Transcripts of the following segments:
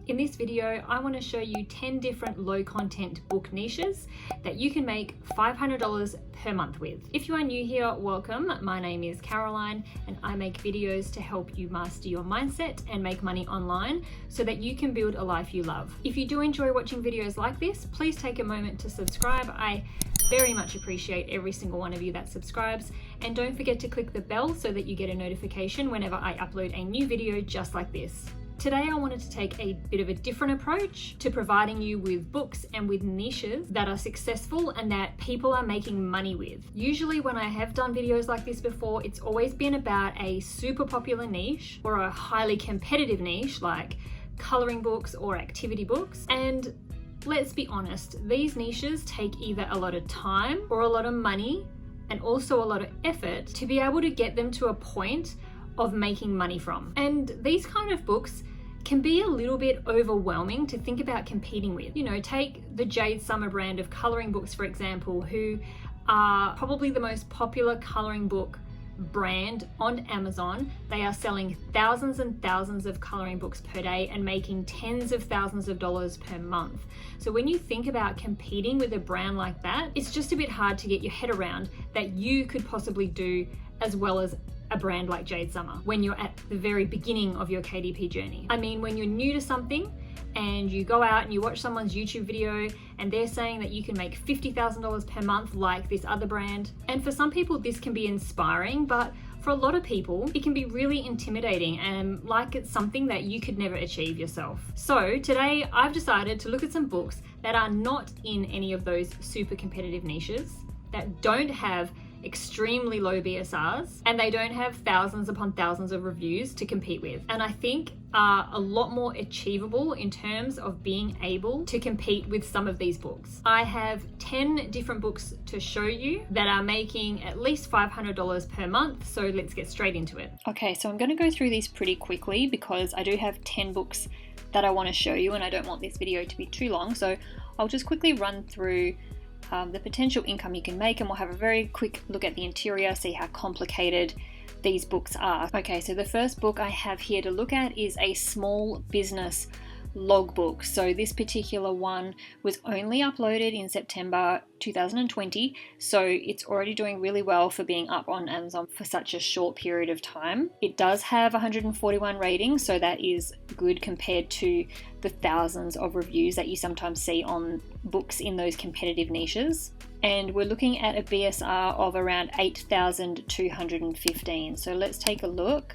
In this video, I want to show you 10 different low content book niches that you can make $500 per month with. If you are new here, welcome. My name is Caroline and I make videos to help you master your mindset and make money online so that you can build a life you love. If you do enjoy watching videos like this, please take a moment to subscribe. I very much appreciate every single one of you that subscribes, and don't forget to click the bell so that you get a notification whenever I upload a new video just like this. Today I wanted to take a bit of a different approach to providing you with books and with niches that are successful and that people are making money with. Usually when I have done videos like this before, it's always been about a super popular niche or a highly competitive niche like coloring books or activity books. And let's be honest, these niches take either a lot of time or a lot of money and also a lot of effort to be able to get them to a point of making money from. And these kind of books can be a little bit overwhelming to think about competing with. You know, take the Jade Summer brand of coloring books, for example, who are probably the most popular coloring book brand on Amazon. They are selling thousands and thousands of coloring books per day and making tens of thousands of dollars per month. So when you think about competing with a brand like that, it's just a bit hard to get your head around that you could possibly do as well as a brand like Jade Summer when you're at the very beginning of your KDP journey. I mean, when you're new to something and you go out and you watch someone's YouTube video and they're saying that you can make $50,000 per month like this other brand. And for some people this can be inspiring, but for a lot of people it can be really intimidating and like it's something that you could never achieve yourself. So today I've decided to look at some books that are not in any of those super competitive niches, that don't have extremely low BSRs, and they don't have thousands upon thousands of reviews to compete with, and I think are a lot more achievable in terms of being able to compete with some of these books. I have 10 different books to show you that are making at least $500 per month, so let's get straight into it. Okay, so I'm going to go through these pretty quickly because I do have 10 books that I want to show you and I don't want this video to be too long, so I'll just quickly run through the potential income you can make, and we'll have a very quick look at the interior, see how complicated these books are. Okay, so the first book I have here to look at is a small business logbook. So this particular one was only uploaded in September 2020, so it's already doing really well for being up on Amazon for such a short period of time. It does have 141 ratings, so that is good compared to the thousands of reviews that you sometimes see on books in those competitive niches. And we're looking at a BSR of around 8,215. So let's take a look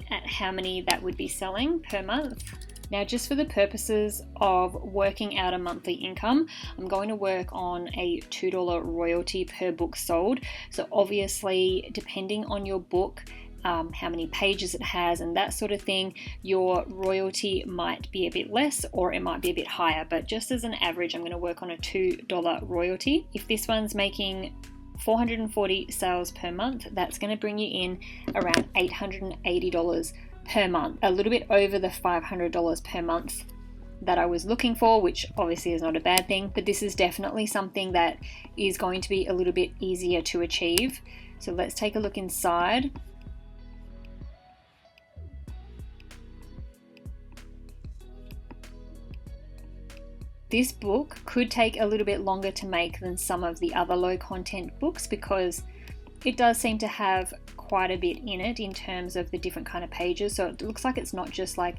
at how many that would be selling per month. Now, just for the purposes of working out a monthly income, I'm going to work on a $2 royalty per book sold. So obviously, depending on your book, how many pages it has and that sort of thing, your royalty might be a bit less or it might be a bit higher. But just as an average, I'm going to work on a $2 royalty. If this one's making 440 sales per month, that's going to bring you in around $880 per month, a little bit over the $500 per month that I was looking for, which obviously is not a bad thing, but this is definitely something that is going to be a little bit easier to achieve. So let's take a look inside. This book could take a little bit longer to make than some of the other low content books because it does seem to have quite a bit in it in terms of the different kind of pages. So it looks like it's not just like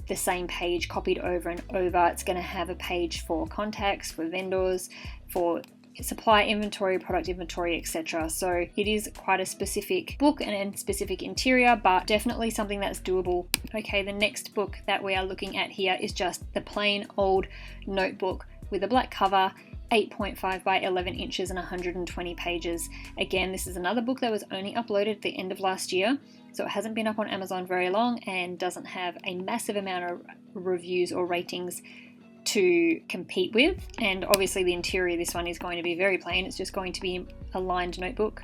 the same page copied over and over. It's going to have a page for contacts, for vendors, for supply inventory, product inventory, etc. So it is quite a specific book and a specific interior, but definitely something that's doable. Okay, the next book that we are looking at here is just the plain old notebook with a black cover, 8.5 by 11 inches and 120 pages. Again, this is another book that was only uploaded at the end of last year, so it hasn't been up on Amazon very long and doesn't have a massive amount of reviews or ratings to compete with. And obviously the interior of this one is going to be very plain. It's just going to be a lined notebook.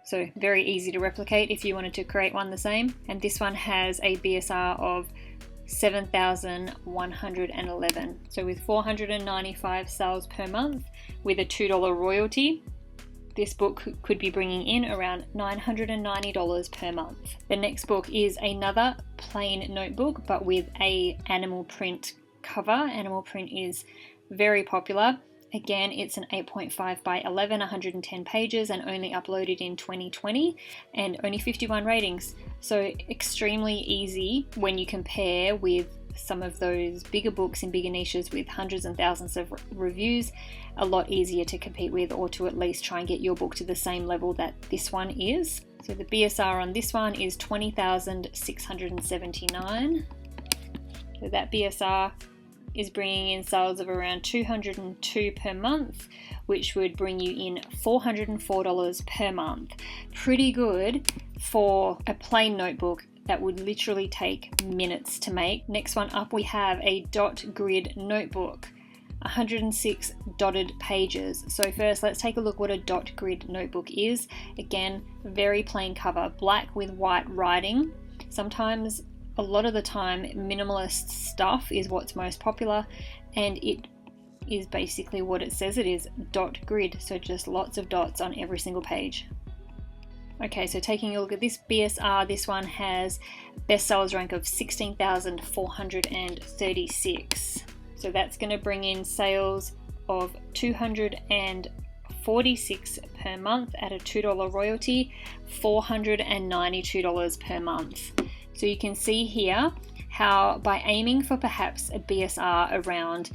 So very easy to replicate if you wanted to create one the same. And this one has a BSR of 7,111. So with 495 sales per month with a $2 royalty, This book could be bringing in around $990 per month. The next book is another plain notebook, but with a animal print cover. Animal print is very popular. Again, it's an 8.5 by 11, 110 pages, and only uploaded in 2020, and only 51 ratings. So extremely easy when you compare with some of those bigger books in bigger niches with hundreds and thousands of reviews. A lot easier to compete with, or to at least try and get your book to the same level that this one is. So the BSR on this one is $20,679. So that BSR is bringing in sales of around $202 per month, which would bring you in $404 per month. Pretty good for a plain notebook that would literally take minutes to make. Next one up, we have a dot grid notebook, 106 dotted pages. So first, let's take a look what a dot grid notebook is. Again, very plain cover, black with white writing. Sometimes, a lot of the time, minimalist stuff is what's most popular, and it is basically what it says it is, dot grid. So just lots of dots on every single page. Okay, so taking a look at this BSR, this one has bestsellers rank of 16,436. So that's going to bring in sales of $246 per month at a $2 royalty, $492 per month. So you can see here how by aiming for perhaps a BSR around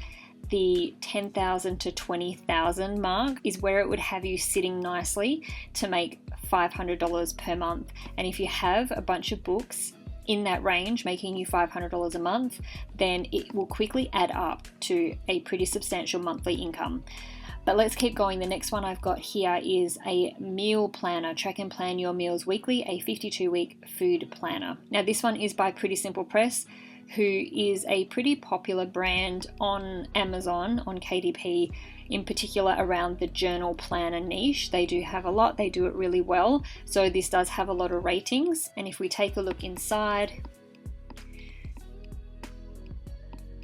the 10,000 to 20,000 mark is where it would have you sitting nicely to make $500 per month. And if you have a bunch of books in that range making you $500 a month, then it will quickly add up to a pretty substantial monthly income. But let's keep going. The next one I've got here is a meal planner, Track and Plan Your Meals Weekly, a 52-week food planner. Now this one is by Pretty Simple Press, who is a pretty popular brand on Amazon, on KDP, in particular around the journal planner niche. They do have a lot, they do it really well. So this does have a lot of ratings. And if we take a look inside,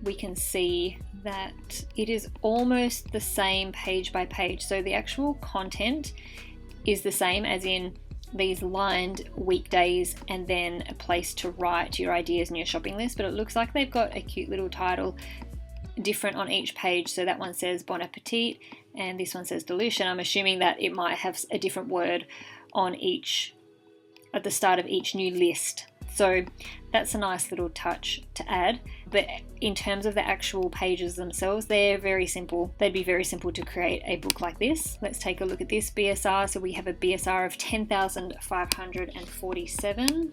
we can see that it is almost the same page by page. So the actual content is the same, as in these lined weekdays and then a place to write your ideas and your shopping list, but it looks like they've got a cute little title different on each page. So that one says Bon Appetit and this one says Dilution. I'm assuming that it might have a different word on each, at the start of each new list. So that's a nice little touch to add. But in terms of the actual pages themselves, they're very simple. They'd be very simple to create a book like this. Let's take a look at this BSR. So we have a BSR of 10,547.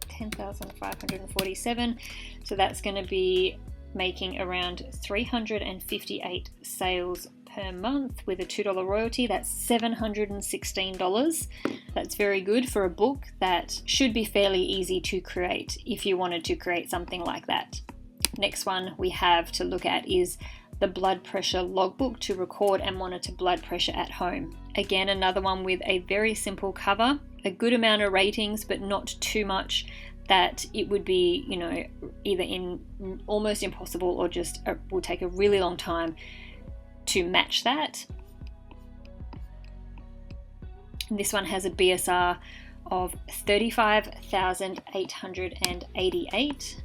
10,547. So that's going to be making around 358 sales per month with a $2 royalty. That's $716. That's very good for a book that should be fairly easy to create if you wanted to create something like that. Next one we have to look at is the blood pressure logbook to record and monitor blood pressure at home. Again, another one with a very simple cover, a good amount of ratings, but not too much that it would be, you know, either almost impossible or just will take a really long time to match that. And this one has a BSR of 35,888.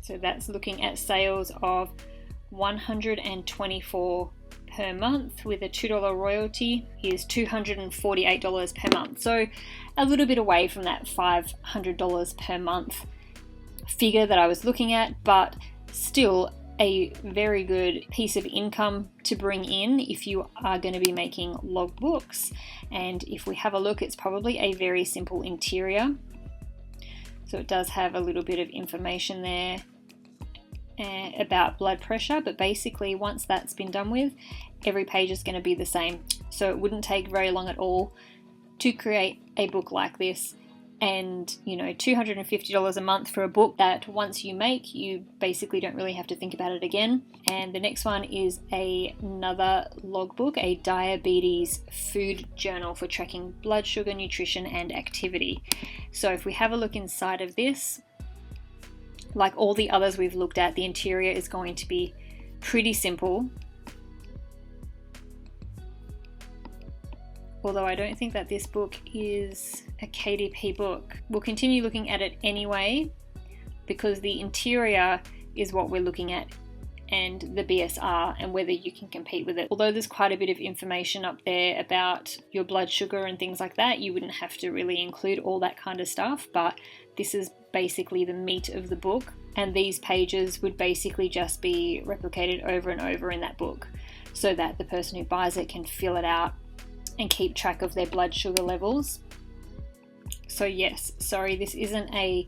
So that's looking at sales of $124 per month with a $2 royalty is $248 per month. So a little bit away from that $500 per month figure that I was looking at, but still a very good piece of income to bring in if you are going to be making logbooks. And if we have a look, it's probably a very simple interior. So it does have a little bit of information there about blood pressure, but basically once that's been done with, every page is going to be the same. So it wouldn't take very long at all to create a book like this. And, you know, $250 a month for a book that once you make, you basically don't really have to think about it again. And the next one is another logbook, a diabetes food journal for tracking blood sugar, nutrition, and activity. So if we have a look inside of this, like all the others we've looked at, the interior is going to be pretty simple. although I don't think that this book is a KDP book. We'll continue looking at it anyway, because the interior is what we're looking at, and the BSR, and whether you can compete with it. Although there's quite a bit of information up there about your blood sugar and things like that, you wouldn't have to really include all that kind of stuff, but this is basically the meat of the book, and these pages would basically just be replicated over and over in that book, so that the person who buys it can fill it out and keep track of their blood sugar levels. So yes, sorry, this isn't a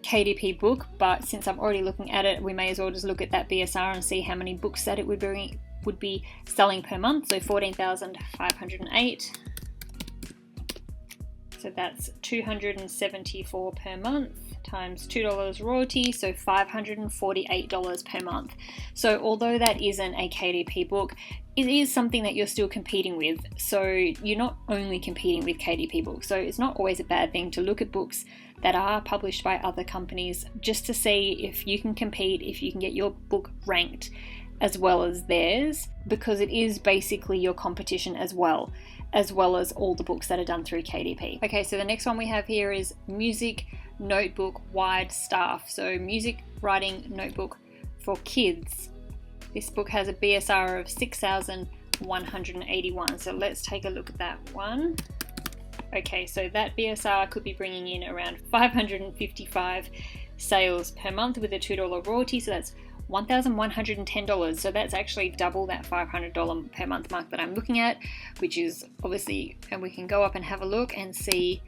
KDP book, but since I'm already looking at it, we may as well just look at that BSR and see how many books that it would be selling per month. So 14,508. So that's $274 per month times $2 royalty, so $548 per month. So although that isn't a KDP book, it is something that you're still competing with. So you're not only competing with KDP books. So it's not always a bad thing to look at books that are published by other companies, just to see if you can compete, if you can get your book ranked as well as theirs, because it is basically your competition as well as all the books that are done through KDP. Okay, so the next one we have here is Music Notebook Wide Staff. So music writing notebook for kids. This book has a BSR of 6,181. So let's take a look at that one. Okay, so that BSR could be bringing in around 555 sales per month with a $2 royalty. So that's $1,110. So that's actually double that $500 per month mark that I'm looking at, which is obviously, and we can go up and have a look and see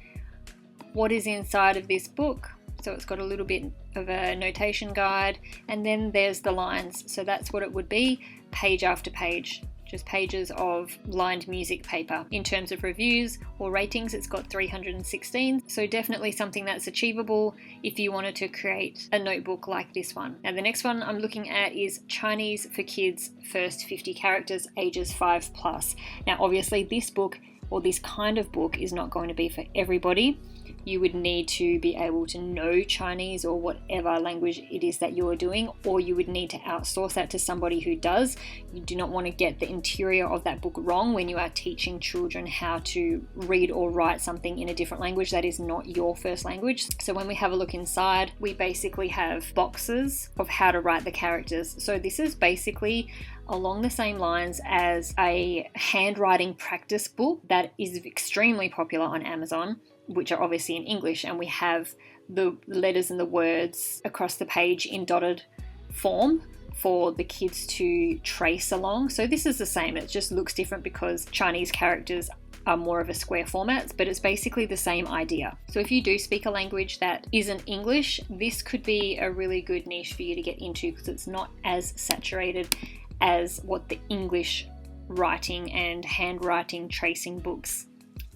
what is inside of this book. So it's got a little bit of a notation guide, and then there's the lines. So that's what it would be, page after page, just pages of lined music paper. In terms of reviews or ratings, it's got 316. So definitely something that's achievable if you wanted to create a notebook like this one. Now the next one I'm looking at is Chinese for Kids, First 50 Characters, ages 5+. Now obviously this book, or this kind of book, is not going to be for everybody. You would need to be able to know Chinese or whatever language it is that you're doing, or you would need to outsource that to somebody who does. You do not want to get the interior of that book wrong when you are teaching children how to read or write something in a different language that is not your first language. So when we have a look inside, we basically have boxes of how to write the characters. So this is basically along the same lines as a handwriting practice book that is extremely popular on Amazon, which are obviously in English, and we have the letters and the words across the page in dotted form for the kids to trace along. So this is the same, it just looks different because Chinese characters are more of a square format, but it's basically the same idea. So if you do speak a language that isn't English, this could be a really good niche for you to get into, because it's not as saturated as what the English writing and handwriting tracing books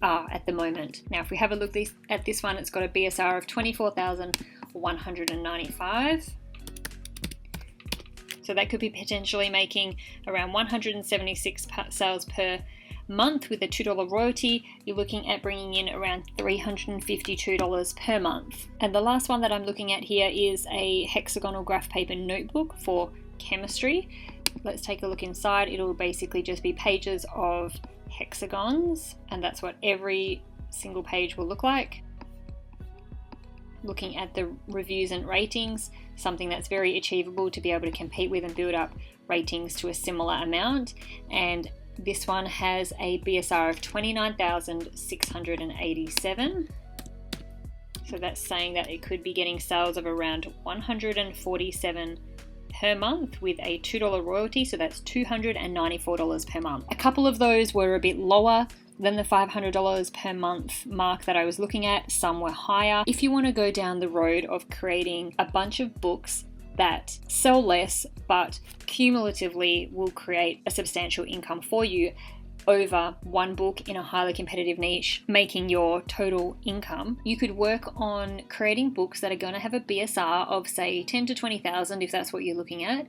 are at the moment. Now if we have a look at this one, it's got a BSR of 24,195. So that could be potentially making around 176 sales per month with a $2 royalty. You're looking at bringing in around $352 per month. And the last one that I'm looking at here is a hexagonal graph paper notebook for chemistry. Let's take a look inside. It'll basically just be pages of hexagons, and that's what every single page will look like. Looking at the reviews and ratings, something that's very achievable to be able to compete with and build up ratings to a similar amount. And this one has a BSR of 29,687. So that's saying that it could be getting sales of around 147 per month with a $2 royalty, so that's $294 per month. A couple of those were a bit lower than the $500 per month mark that I was looking at. Some were higher. If you want to go down the road of creating a bunch of books that sell less but cumulatively will create a substantial income for you over one book in a highly competitive niche, making your total income, you could work on creating books that are going to have a BSR of say 10 to 20,000 if that's what you're looking at,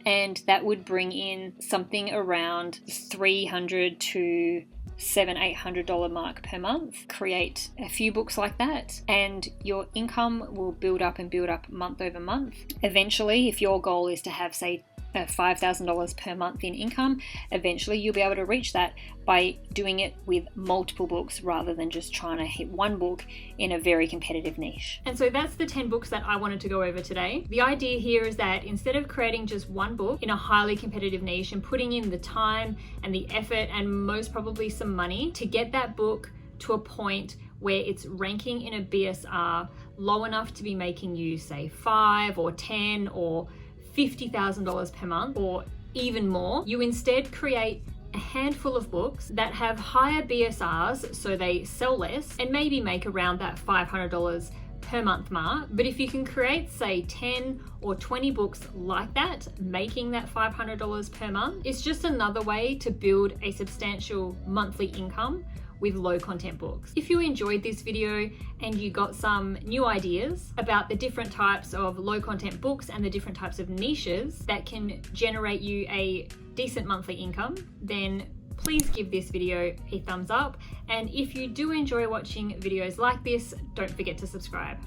and that would bring in something around $300 to $700-800 mark per month. Create a few books like that and your income will build up and build up month over month. Eventually, if your goal is to have say $5,000 per month in income. Eventually you'll be able to reach that by doing it with multiple books rather than just trying to hit one book in a very competitive niche. And so that's the 10 books that I wanted to go over today. The idea here is that instead of creating just one book in a highly competitive niche and putting in the time and the effort and most probably some money to get that book to a point where it's ranking in a BSR low enough to be making you say $5,000 or $10,000 or $50,000 per month or even more, you instead create a handful of books that have higher BSRs so they sell less and maybe make around that $500 per month mark. But if you can create say 10 or 20 books like that, making that $500 per month, it's just another way to build a substantial monthly income with low content books. If you enjoyed this video and you got some new ideas about the different types of low content books and the different types of niches that can generate you a decent monthly income, then please give this video a thumbs up. And if you do enjoy watching videos like this, don't forget to subscribe.